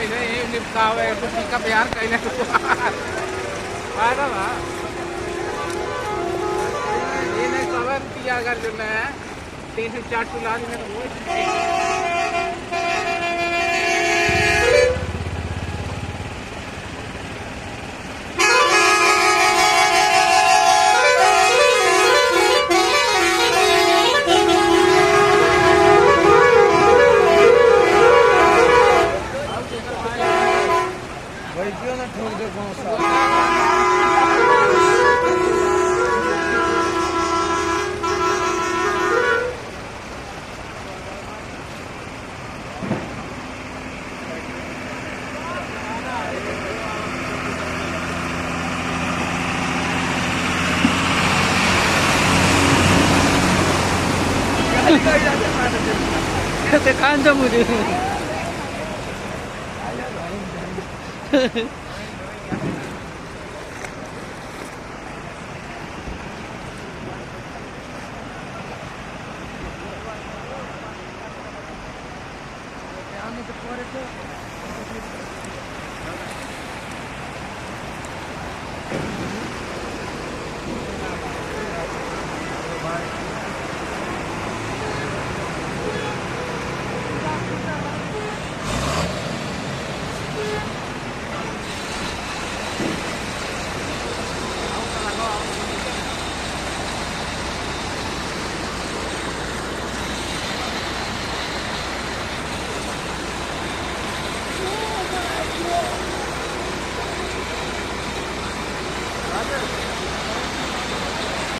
नहीं निपटा हुआ है कुछ का प्यार कहीं ना आया ना ये नहीं कवर किया अगर जो मैं 3 से 4 चुला में तो क्यों ना ठोक दे कौन सा ते कांदा मुझे